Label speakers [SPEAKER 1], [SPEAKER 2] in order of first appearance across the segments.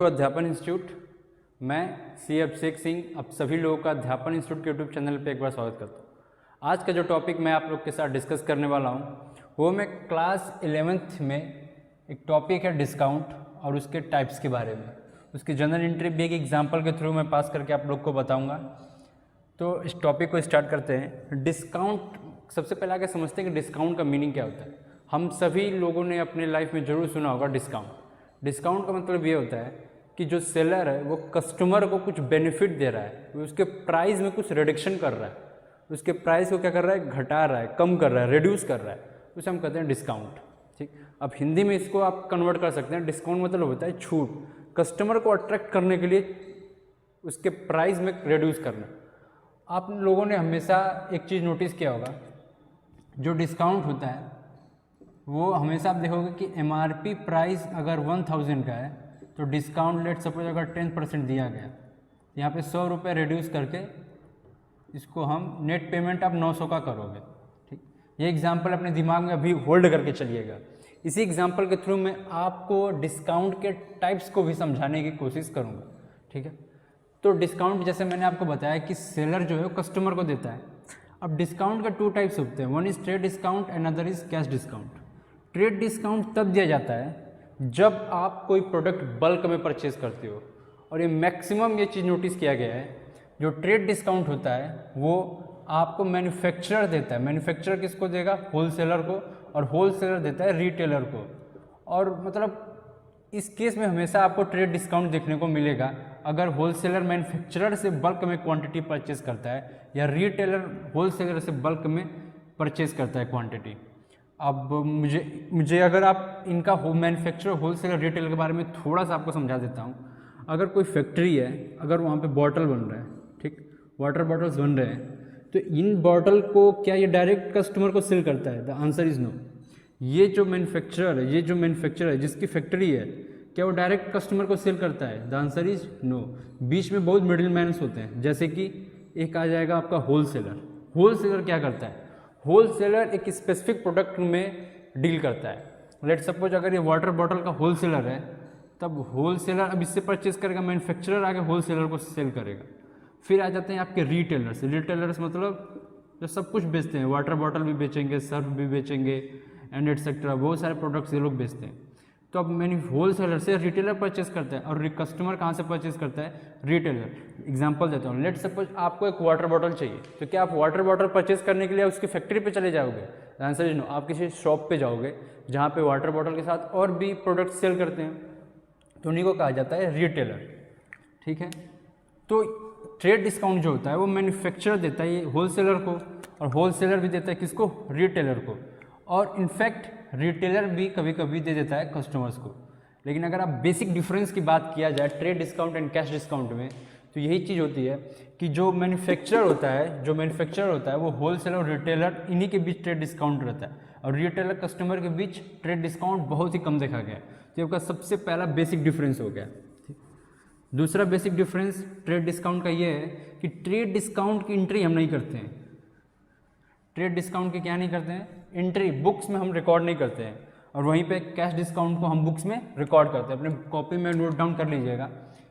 [SPEAKER 1] अध्यापन इंस्टीट्यूट। मैं सी अभिषेक सिंह आप सभी लोगों का अध्यापन इंस्टीट्यूट के यूट्यूब चैनल पे एक बार स्वागत करता हूँ। आज का जो टॉपिक मैं आप लोग के साथ डिस्कस करने वाला हूँ वो मैं क्लास 11th में एक टॉपिक है डिस्काउंट और उसके टाइप्स के बारे में, उसकी जनरल एंट्री भी एक एग्जाम्पल के थ्रू मैं पास करके आप लोग को बताऊँगा। तो इस टॉपिक को स्टार्ट करते हैं। डिस्काउंट, सबसे पहले आगे समझते हैं कि डिस्काउंट का मीनिंग क्या होता है। हम सभी लोगों ने अपने लाइफ में ज़रूर सुना होगा डिस्काउंट। डिस्काउंट का मतलब ये होता है कि जो सेलर है वो कस्टमर को कुछ बेनिफिट दे रहा है, वो उसके प्राइस में कुछ रिडक्शन कर रहा है, उसके प्राइस को क्या कर रहा है, घटा रहा है, कम कर रहा है, रिड्यूस कर रहा है, उसे हम कहते हैं डिस्काउंट। ठीक, अब हिंदी में इसको आप कन्वर्ट कर सकते हैं। डिस्काउंट मतलब होता है छूट, कस्टमर को अट्रैक्ट करने के लिए उसके प्राइस में रिड्यूस करना। आप लोगों ने हमेशा एक चीज़ नोटिस किया होगा, जो डिस्काउंट होता है वो हमेशा आप देखोगे कि MRP प्राइस अगर 1000 का है तो डिस्काउंट लेट सपोज अगर 10% दिया गया, यहाँ पे 100 रुपये रिड्यूस करके इसको हम नेट पेमेंट आप 900 का करोगे। ठीक, ये एग्जांपल अपने दिमाग में अभी होल्ड करके चलिएगा। इसी एग्जांपल के थ्रू मैं आपको डिस्काउंट के टाइप्स को भी समझाने की कोशिश करूँगा। ठीक है, तो डिस्काउंट जैसे मैंने आपको बताया कि सेलर जो है वो कस्टमर को देता है। अब डिस्काउंट का 2 टाइप्स होते हैं, one is trade discount and other is cash discount. Trade discount तब दिया जाता है जब आप कोई प्रोडक्ट बल्क में परचेज करते हो, और ये मैक्सिमम ये चीज़ नोटिस किया गया है, जो ट्रेड डिस्काउंट होता है वो आपको मैन्युफैक्चरर देता है। मैन्युफैक्चरर किसको देगा? होलसेलर को, और होलसेलर देता है रिटेलर को। और मतलब इस केस में हमेशा आपको ट्रेड डिस्काउंट देखने को मिलेगा अगर होलसेलर मैन्युफैक्चरर से बल्क में क्वांटिटी परचेज करता है या रिटेलर होलसेलर से बल्क में परचेज करता है क्वांटिटी। अब मुझे अगर आप इनका मैन्युफैक्चरर होलसेलर रिटेलर के बारे में थोड़ा सा आपको समझा देता हूँ। अगर कोई फैक्ट्री है, अगर वहाँ पे बॉटल बन रहा है, ठीक, वाटर बॉटल्स बन रहे हैं, तो इन बॉटल को क्या ये डायरेक्ट कस्टमर को सेल करता है? The answer is no. ये जो मैन्युफैक्चरर है जिसकी फैक्ट्री है, क्या वो डायरेक्ट कस्टमर को सेल करता है? The answer is no. बीच में बहुत मिडिल मैन्स होते हैं, जैसे कि एक आ जाएगा आपका होलसेलर। होलसेलर क्या करता है? होलसेलर एक स्पेसिफिक प्रोडक्ट में डील करता है। लेट सपोज अगर ये वाटर बॉटल का होलसेलर है, तब होलसेलर अब इससे परचेज करेगा, मैन्युफैक्चरर आगे होलसेलर को सेल करेगा। फिर आ जाते हैं आपके रिटेलर्स। रिटेलर्स मतलब जो सब कुछ बेचते हैं, वाटर बॉटल भी बेचेंगे, सर्फ भी बेचेंगे एंड एटसेट्रा, बहुत सारे प्रोडक्ट्स ये लोग बेचते हैं। तो अब मैंने होलसेलर से रिटेलर परचेज करता है, और कस्टमर कहाँ से परचेज करता है? रिटेलर। एग्जांपल देता हूँ, लेट सपोज आपको एक वाटर बॉटल चाहिए, तो क्या आप वाटर बॉटल परचेज करने के लिए उसकी फैक्ट्री पे चले जाओगे? Answer is no. आप किसी शॉप पे जाओगे जहाँ पे वाटर बॉटल के साथ और भी प्रोडक्ट सेल करते हैं, तो उन्हीं को कहा जाता है रिटेलर। ठीक है, तो ट्रेड डिस्काउंट जो होता है वो मैन्युफैक्चरर देता है ये होलसेलर को, और होलसेलर भी देता है किसको? रिटेलर को। और इनफैक्ट रिटेलर भी कभी कभी दे देता है कस्टमर्स को। लेकिन अगर आप बेसिक डिफरेंस की बात किया जाए trade discount and cash discount में, तो यही चीज़ होती है कि जो मैन्युफैक्चरर होता है वो होलसेलर और रिटेलर, इन्हीं के बीच ट्रेड डिस्काउंट रहता है, और रिटेलर कस्टमर के बीच ट्रेड डिस्काउंट बहुत ही कम देखा गया है। तो इसका सबसे पहला बेसिक डिफरेंस हो गया। दूसरा बेसिक डिफरेंस ट्रेड डिस्काउंट का ये है कि ट्रेड डिस्काउंट की एंट्री हम नहीं करते हैं। ट्रेड डिस्काउंट की क्या नहीं करते हैं? एंट्री बुक्स में हम रिकॉर्ड नहीं करते हैं, और वहीं पे कैश डिस्काउंट को हम बुक्स में रिकॉर्ड करते हैं। अपने कॉपी में नोट डाउन कर लीजिएगा।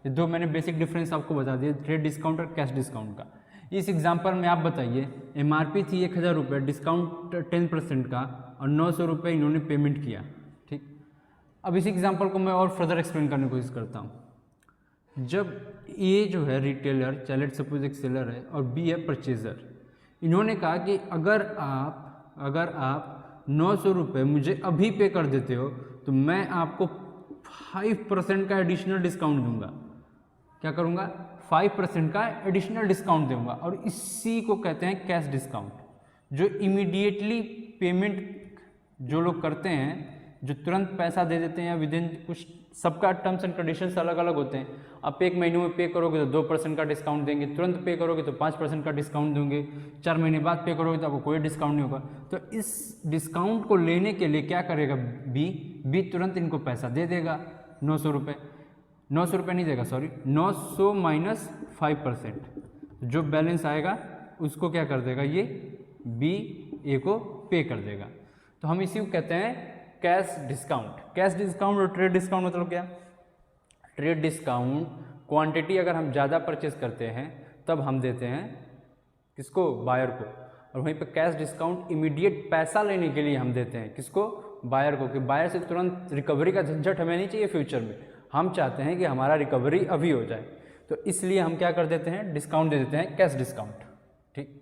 [SPEAKER 1] ये दो मैंने बेसिक डिफरेंस आपको बता दिए, ट्रेड डिस्काउंट और कैश डिस्काउंट का। इस एग्जांपल में आप बताइए, MRP थी 1000 रुपये, डिस्काउंट 10% का, और 900 रुपये इन्होंने पेमेंट किया। ठीक, अब इस एग्जाम्पल को मैं और फर्दर एक्सप्लेन करने की कोशिश करता हूँ। जब ए जो है रिटेलर, चाहे लेट सपोज एक सेलर है, और बी है परचेजर, इन्होंने कहा कि अगर आप 900 रुपये मुझे अभी पे कर देते हो तो मैं आपको 5% का एडिशनल डिस्काउंट दूंगा। क्या करूंगा? 5% का एडिशनल डिस्काउंट दूंगा, और इसी को कहते हैं कैश डिस्काउंट। जो इमीडिएटली पेमेंट जो लोग करते हैं, जो तुरंत पैसा दे देते हैं या विद इन कुछ, सबका टर्म्स एंड कंडीशंस अलग अलग होते हैं। आप 1 महीने में पे करोगे तो 2% का डिस्काउंट देंगे, तुरंत पे करोगे तो 5% का डिस्काउंट देंगे, 4 महीने बाद पे करोगे तो आपको कोई डिस्काउंट नहीं होगा। तो इस डिस्काउंट को लेने के लिए क्या करेगा बी तुरंत इनको पैसा दे देगा 900 रुपये। 900 रुपये नहीं देगा, सॉरी, 900 माइनस 5%, जो बैलेंस आएगा उसको क्या कर देगा ये बी ए को पे कर देगा। तो हम इसी को कहते हैं कैश डिस्काउंट। कैश डिस्काउंट और ट्रेड डिस्काउंट मतलब क्या? ट्रेड डिस्काउंट क्वांटिटी अगर हम ज़्यादा परचेज करते हैं तब हम देते हैं किसको, बायर को। और वहीं पे कैश डिस्काउंट इमीडिएट पैसा लेने के लिए हम देते हैं किसको, बायर को, कि बायर से तुरंत रिकवरी का झंझट हमें नहीं चाहिए फ्यूचर में, हम चाहते हैं कि हमारा रिकवरी अभी हो जाए, तो इसलिए हम क्या कर देते हैं, डिस्काउंट दे देते हैं, कैश डिस्काउंट। ठीक,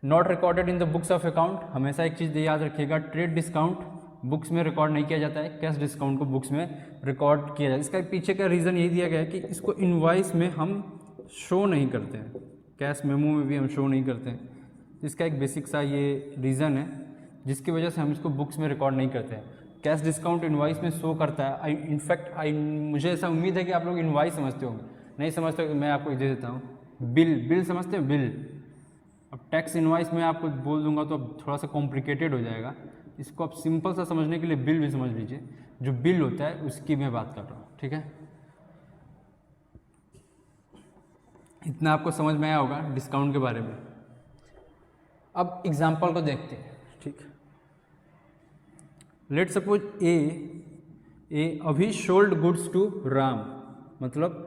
[SPEAKER 1] not recorded in the books of account, हमेशा एक चीज़ याद रखिएगा, ट्रेड डिस्काउंट बुक्स में रिकॉर्ड नहीं किया जाता है, कैश डिस्काउंट को बुक्स में रिकॉर्ड किया जाता है। इसका पीछे का रीज़न यही दिया गया है कि इसको इनवॉइस में हम शो नहीं करते हैं, कैश मेमो में भी हम शो नहीं करते हैं। इसका एक बेसिक सा ये रीज़न है जिसकी वजह से हम इसको बुक्स में रिकॉर्ड नहीं करते हैं। कैश डिस्काउंट इनवॉइस में शो करता है। इनफैक्ट मुझे ऐसा उम्मीद है कि आप लोग इनवॉइस समझते होंगे, नहीं समझते हो मैं आपको दे देता हूँ, बिल समझते हैं, बिल। अब टैक्स इनवॉइस में आपको बोल दूंगा तो अब थोड़ा सा कॉम्प्लिकेटेड हो जाएगा, इसको आप सिंपल सा समझने के लिए बिल भी समझ लीजिए। जो बिल होता है उसकी मैं बात कर रहा हूँ, ठीक है। इतना आपको समझ में आया होगा डिस्काउंट के बारे में। अब एग्जाम्पल को देखते हैं, ठीक। लेट सपोज ए अभी सोल्ड गुड्स टू राम, मतलब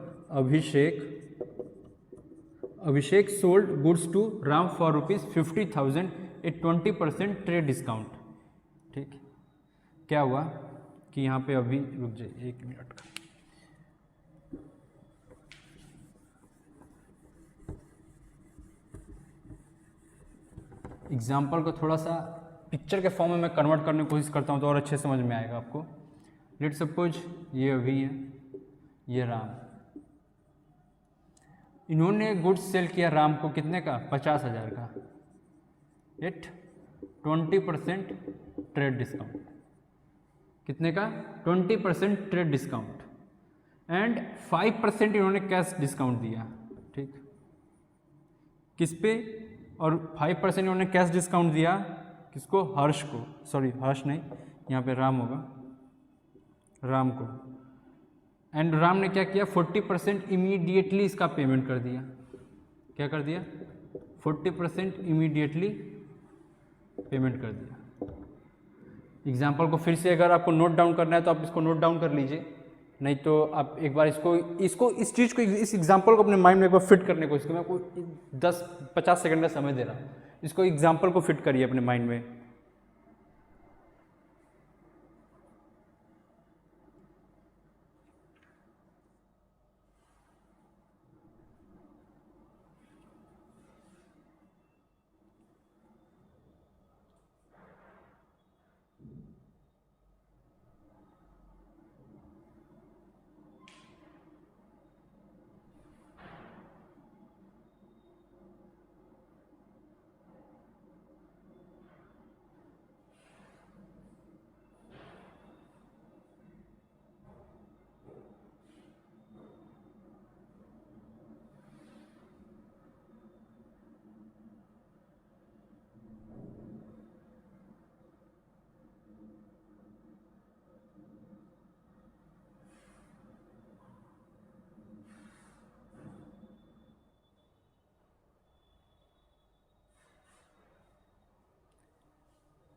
[SPEAKER 1] Abhishek sold goods to Ram for ₹50,000 a 20% trade discount. ठीक, क्या हुआ कि यहाँ पे अभी रुक जाइए 1 मिनट का, एग्जाम्पल को थोड़ा सा पिक्चर के फॉर्म में मैं कन्वर्ट करने की कोशिश करता हूँ तो और अच्छे समझ में आएगा आपको। लेट सपोज ये अभी है, ये राम, इन्होंने गुड्स सेल किया राम को कितने का, 50,000 का, एट 20% ट्रेड डिस्काउंट। कितने का, 20% ट्रेड डिस्काउंट, एंड 5% इन्होंने कैश डिस्काउंट दिया। ठीक, किस पे, और 5% इन्होंने कैश डिस्काउंट दिया किसको, हर्ष को, सॉरी हर्ष नहीं, यहाँ पे राम होगा, राम को। एंड राम ने क्या किया, 40% इमीडिएटली इसका पेमेंट कर दिया। क्या कर दिया, 40% इमीडिएटली पेमेंट कर दिया। एग्जाम्पल को फिर से अगर आपको नोट डाउन करना है तो आप इसको नोट डाउन कर लीजिए, नहीं तो आप एक बार इस चीज़ को, इस एग्जाम्पल को अपने माइंड में एक बार फिट करने को, इसको मैं आपको 10-50 सेकंड का समय दे रहा हूँ, इसको एग्जाम्पल को फिट करिए अपने माइंड में।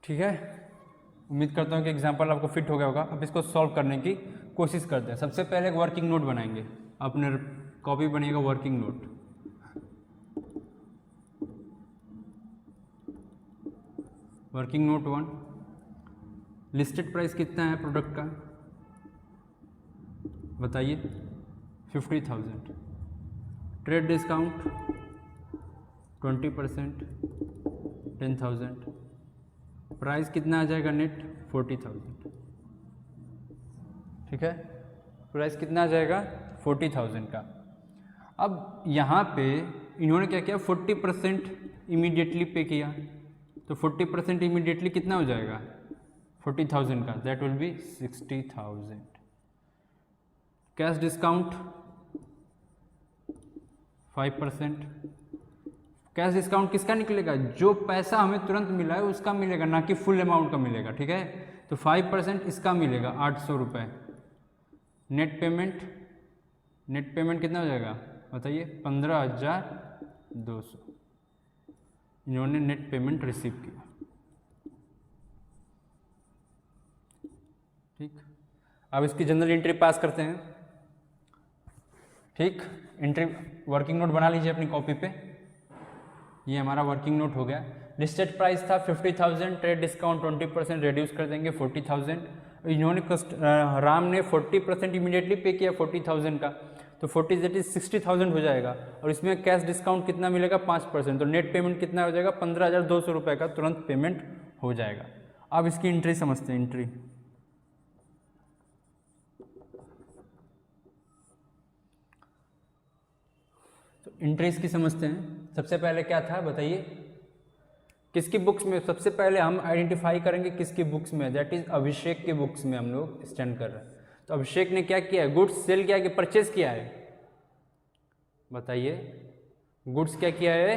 [SPEAKER 1] ठीक है, उम्मीद करता हूँ कि एग्जाम्पल आपको फिट हो गया होगा। अब इसको सॉल्व करने की कोशिश करते हैं। सबसे पहले एक वर्किंग नोट बनाएंगे, अपने कॉपी बनेगा working note. Working note 1, listed price कितना है प्रोडक्ट का, बताइए, 50,000। Trade discount 20%, 10,000। प्राइस कितना आ जाएगा नेट, 40,000। ठीक है, प्राइस कितना आ जाएगा, 40,000 का। अब यहाँ पे इन्होंने क्या किया, 40% इमीडिएटली पे किया, तो 40% इमीडिएटली कितना हो जाएगा, 40,000 का, that will be 60,000। Cash discount 5%। Cash discount किसका निकलेगा, जो पैसा हमें तुरंत मिला है उसका मिलेगा, ना कि फुल अमाउंट का मिलेगा। ठीक है, तो 5% इसका मिलेगा 800 रुपये। नेट पेमेंट कितना हो जाएगा बताइए, 15,200 इन्होंने नेट पेमेंट रिसीव किया। ठीक, अब इसकी जनरल एंट्री पास करते हैं। ठीक, एंट्री वर्किंग नोट बना लीजिए अपनी कॉपी पे। ये हमारा वर्किंग नोट हो गया। लिस्टेड प्राइस था 50,000, ट्रेड डिस्काउंट 20% रिड्यूस कर देंगे 40,000। इन्होंने राम ने 40% इमीडिएटली पे किया 40,000 का, तो 40 दैट इज 60,000 हो जाएगा। और इसमें कैश डिस्काउंट कितना मिलेगा 5%, तो नेट पेमेंट कितना हो जाएगा 15,200 रुपये का तुरंत पेमेंट हो जाएगा। अब इसकी एंट्री समझते हैं। एंट्री तो एंट्री इसकी समझते हैं। सबसे पहले क्या था बताइए, किसकी बुक्स में सबसे पहले हम आइडेंटिफाई करेंगे किसकी बुक्स में, दैट इज अभिषेक की बुक्स में हम लोग स्टैंड कर रहे हैं। तो अभिषेक ने क्या किया है, गुड्स सेल किया कि परचेज किया है, बताइए। गुड्स क्या किया है,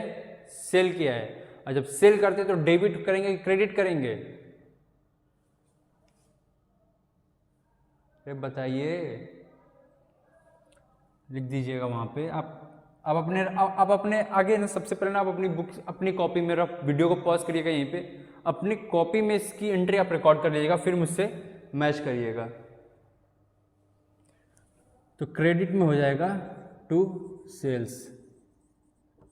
[SPEAKER 1] सेल किया है। और जब सेल करते हैं तो डेबिट करेंगे कि क्रेडिट करेंगे, बताइए, लिख दीजिएगा वहां पे। आप अपने आगे ना सबसे पहले ना आप अपनी बुक अपनी कॉपी में रख, वीडियो को पॉज करिएगा यहीं पे, अपनी कॉपी में इसकी एंट्री आप रिकॉर्ड कर लीजिएगा, फिर मुझसे मैच करिएगा। तो क्रेडिट में हो जाएगा टू सेल्स,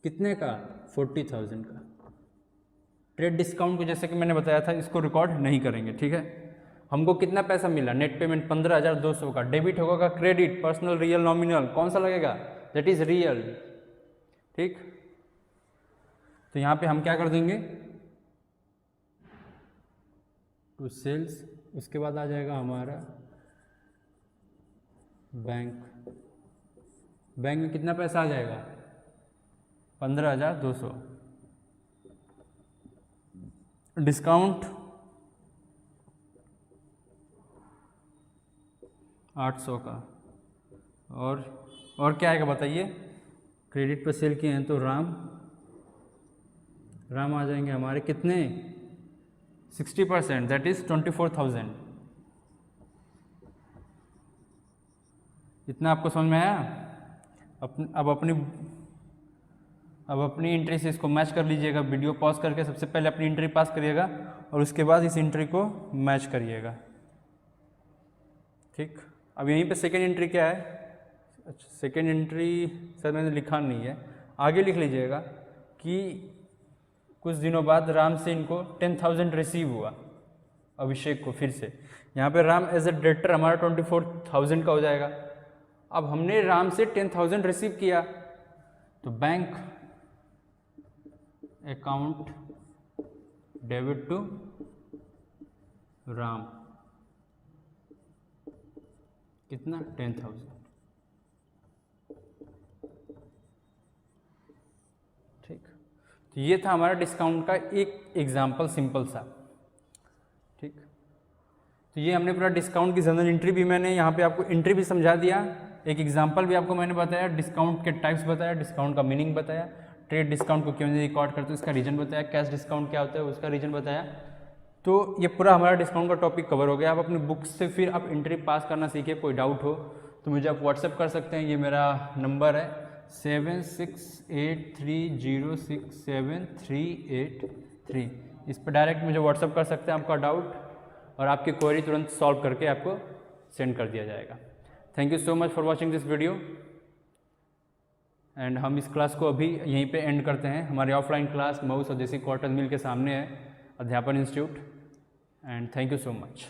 [SPEAKER 1] कितने का 40,000 का। ट्रेड डिस्काउंट को जैसे कि मैंने बताया था इसको रिकॉर्ड नहीं करेंगे, ठीक है। हमको कितना पैसा मिला, नेट पेमेंट 15,200 का। डेबिट होगा क्रेडिट, पर्सनल, रियल, नॉमिनल, कौन सा लगेगा, दैट इज रियल, ठीक। तो यहां पे हम क्या कर देंगे, टू सेल्स। उसके बाद आ जाएगा हमारा बैंक। बैंक में कितना पैसा आ जाएगा 15,200। डिस्काउंट 800 का। और क्या आएगा बताइए, क्रेडिट पर सेल किए हैं तो राम आ जाएंगे हमारे कितने 60%, दैट इज 24,000। इतना आपको समझ में आया। अब अपनी एंट्री से इसको मैच कर लीजिएगा। वीडियो पॉज करके सबसे पहले अपनी एंट्री पास करिएगा और उसके बाद इस एंट्री को मैच करिएगा, ठीक। अब यहीं पे सेकेंड एंट्री क्या है, अच्छा सेकेंड एंट्री सर मैंने लिखा नहीं है, आगे लिख लीजिएगा कि कुछ दिनों बाद राम से इनको 10,000 रिसीव हुआ, अभिषेक को। फिर से यहाँ पे राम एज ए डेटर हमारा 24,000 का हो जाएगा। अब हमने राम से 10,000 रिसीव किया तो bank account debit to Ram, कितना 10,000, ठीक। तो ये था हमारा डिस्काउंट का एक एग्जाम्पल, सिंपल सा, ठीक। तो ये हमने पूरा डिस्काउंट की जनरल एंट्री भी मैंने यहाँ पे आपको एंट्री भी समझा दिया, एक एग्जाम्पल भी आपको मैंने बताया, डिस्काउंट के टाइप्स बताया, डिस्काउंट का मीनिंग बताया, ट्रेड डिस्काउंट को क्यों नहीं रिकॉर्ड करते उसका रीजन बताया, कैश डिस्काउंट क्या होता है उसका रीजन बताया। तो ये पूरा हमारा डिस्काउंट का टॉपिक कवर हो गया। आप अपनी बुक्स से फिर आप एंट्री पास करना सीखिए। कोई डाउट हो तो मुझे आप व्हाट्सएप कर सकते हैं, ये मेरा नंबर है 7683067383। इस पर डायरेक्ट मुझे व्हाट्सएप कर सकते हैं आपका डाउट, और आपकी क्वेरी तुरंत सॉल्व करके आपको सेंड कर दिया जाएगा। Thank you so much for watching this video, and हम इस क्लास को अभी यहीं पे एंड करते हैं। हमारी ऑफलाइन क्लास मऊ स्वदेशी क्वार्टर मिल के सामने है, अध्यापन institute, and thank you so much.